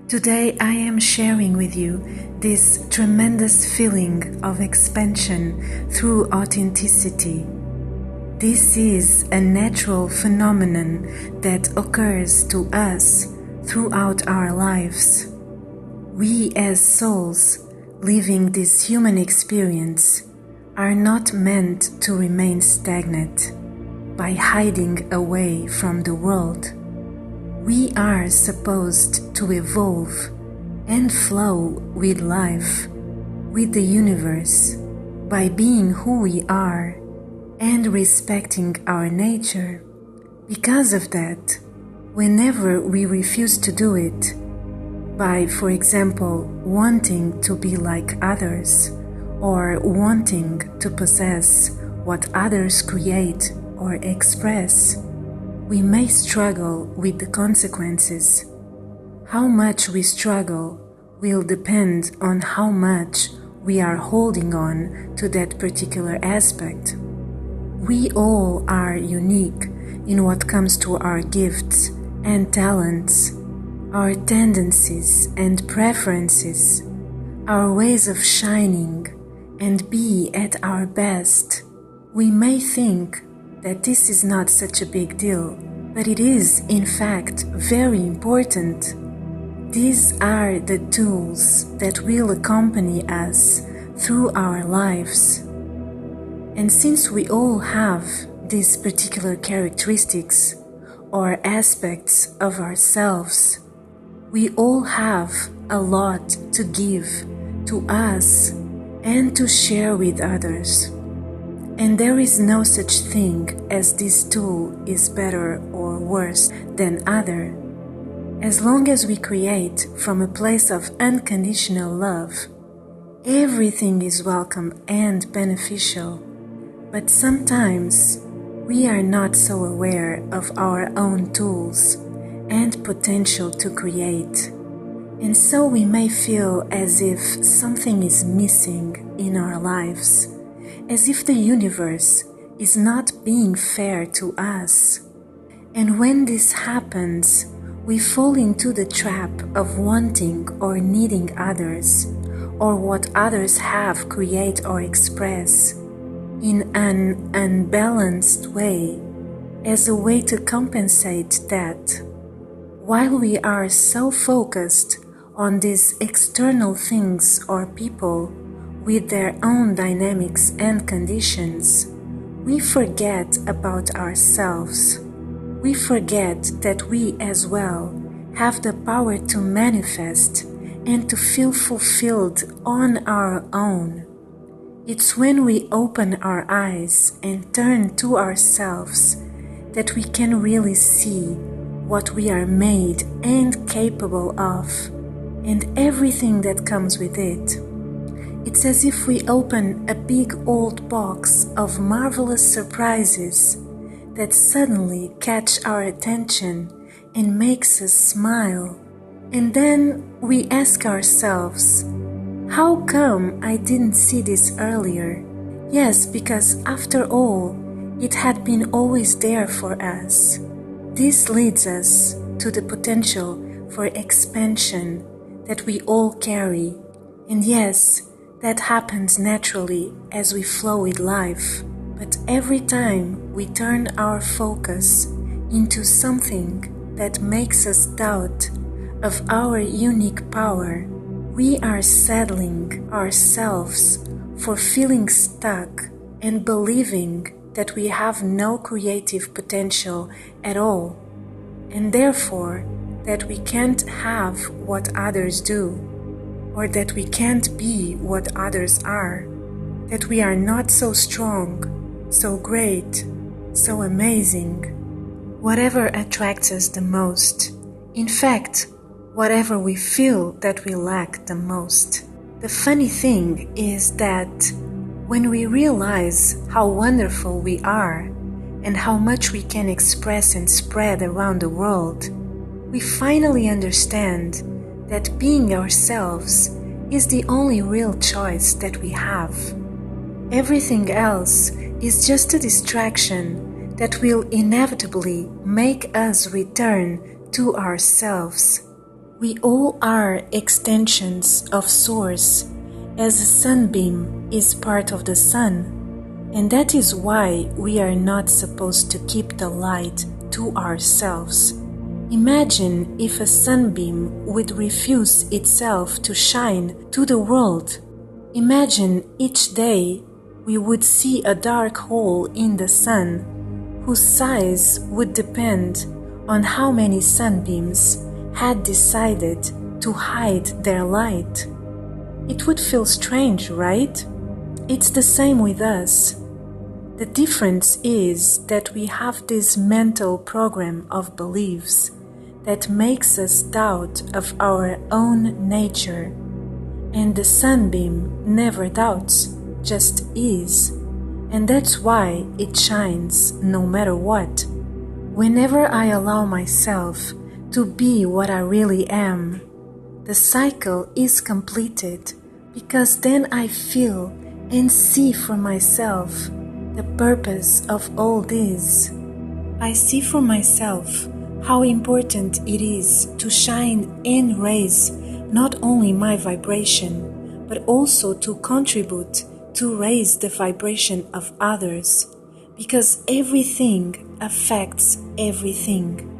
Today I am sharing with you this tremendous feeling of expansion through authenticity. This is a natural phenomenon that occurs to us throughout our lives. We as souls living this human experience are not meant to remain stagnant by hiding away from the world. We are supposed to evolve and flow with life, with the universe, by being who we are and respecting our nature. Because of that, whenever we refuse to do it, by, for example, wanting to be like others or wanting to possess what others create or express, we may struggle with the consequences. How much we struggle will depend on how much we are holding on to that particular aspect. We all are unique in what comes to our gifts and talents, our tendencies and preferences, our ways of shining and be at our best. We may think that this is not such a big deal, but it is, in fact, very important. These are the tools that will accompany us through our lives. And since we all have these particular characteristics or aspects of ourselves, we all have a lot to give to us and to share with others. And there is no such thing as this tool is better or worse than other. As long as we create from a place of unconditional love, everything is welcome and beneficial. But sometimes we are not so aware of our own tools and potential to create. And so we may feel as if something is missing in our lives, as if the universe is not being fair to us. And when this happens, we fall into the trap of wanting or needing others, or what others have, create, or express in an unbalanced way, as a way to compensate that. While we are so focused on these external things or people with their own dynamics and conditions, we forget about ourselves. We forget that we as well have the power to manifest and to feel fulfilled on our own. It's when we open our eyes and turn to ourselves that we can really see what we are made and capable of, and everything that comes with it. It's as if we open a big old box of marvelous surprises that suddenly catch our attention and makes us smile. And then we ask ourselves, how come I didn't see this earlier? Yes, because after all, it had been always there for us. This leads us to the potential for expansion that we all carry. And yes, that happens naturally as we flow with life. But every time we turn our focus into something that makes us doubt of our unique power, we are settling ourselves for feeling stuck and believing that we have no creative potential at all, and therefore that we can't have what others do, or that we can't be what others are, that we are not so strong, so great, so amazing. Whatever attracts us the most, in fact, whatever we feel that we lack the most. The funny thing is that when we realize how wonderful we are and how much we can express and spread around the world, we finally understand that being ourselves is the only real choice that we have. Everything else is just a distraction that will inevitably make us return to ourselves. We all are extensions of Source, as a sunbeam is part of the sun, and that is why we are not supposed to keep the light to ourselves. Imagine if a sunbeam would refuse itself to shine to the world. Imagine each day we would see a dark hole in the sun, whose size would depend on how many sunbeams had decided to hide their light. It would feel strange, right? It's the same with us. The difference is that we have this mental program of beliefs that makes us doubt of our own nature. And the sunbeam never doubts, just is. And that's why it shines no matter what. Whenever I allow myself to be what I really am, the cycle is completed, because then I feel and see for myself the purpose of all this. I see for myself how important it is to shine and raise not only my vibration, but also to contribute to raise the vibration of others, because everything affects everything.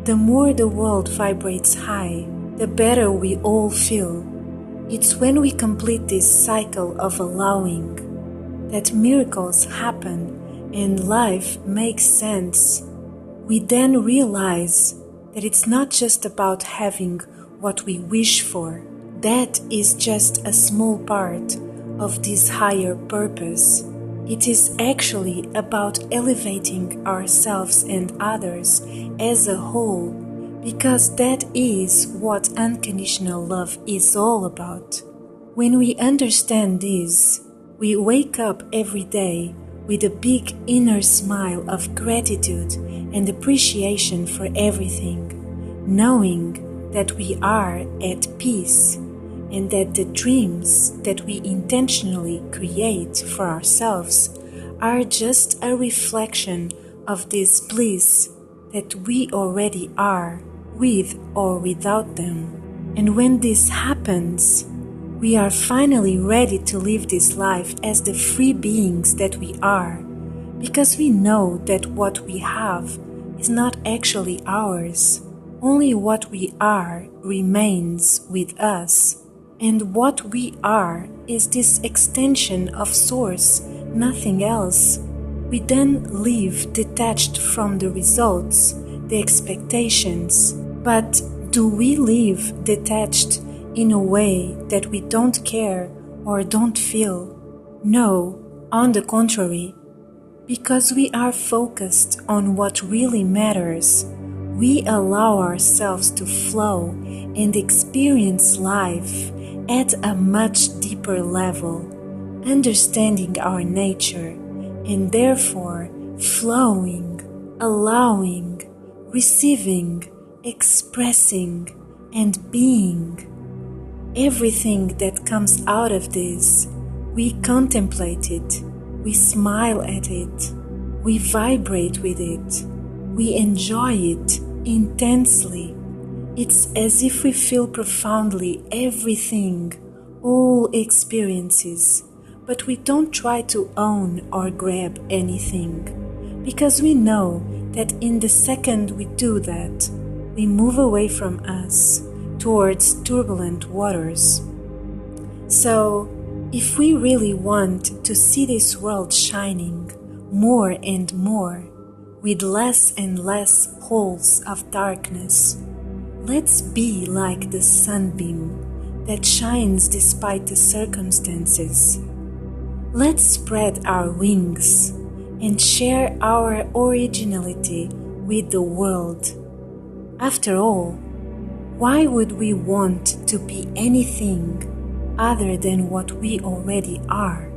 The more the world vibrates high, the better we all feel. It's when we complete this cycle of allowing that miracles happen and life makes sense. We then realize that it's not just about having what we wish for. That is just a small part of this higher purpose. It is actually about elevating ourselves and others as a whole, because that is what unconditional love is all about. When we understand this, we wake up every day with a big inner smile of gratitude and appreciation for everything, knowing that we are at peace, and that the dreams that we intentionally create for ourselves are just a reflection of this bliss that we already are, with or without them. And when this happens, we are finally ready to live this life as the free beings that we are, because we know that what we have is not actually ours. Only what we are remains with us. And what we are is this extension of Source, nothing else. We then live detached from the results, the expectations. But do we live detached in a way that we don't care or don't feel? No, on the contrary. Because we are focused on what really matters, we allow ourselves to flow and experience life at a much deeper level, understanding our nature, and therefore flowing, allowing, receiving, expressing, and being. Everything that comes out of this, we contemplate it, we smile at it, we vibrate with it, we enjoy it intensely. It's as if we feel profoundly everything, all experiences, but we don't try to own or grab anything, because we know that in the second we do that, we move away from us towards turbulent waters. So, if we really want to see this world shining more and more, with less and less holes of darkness, let's be like the sunbeam that shines despite the circumstances. Let's spread our wings and share our originality with the world. After all, why would we want to be anything other than what we already are?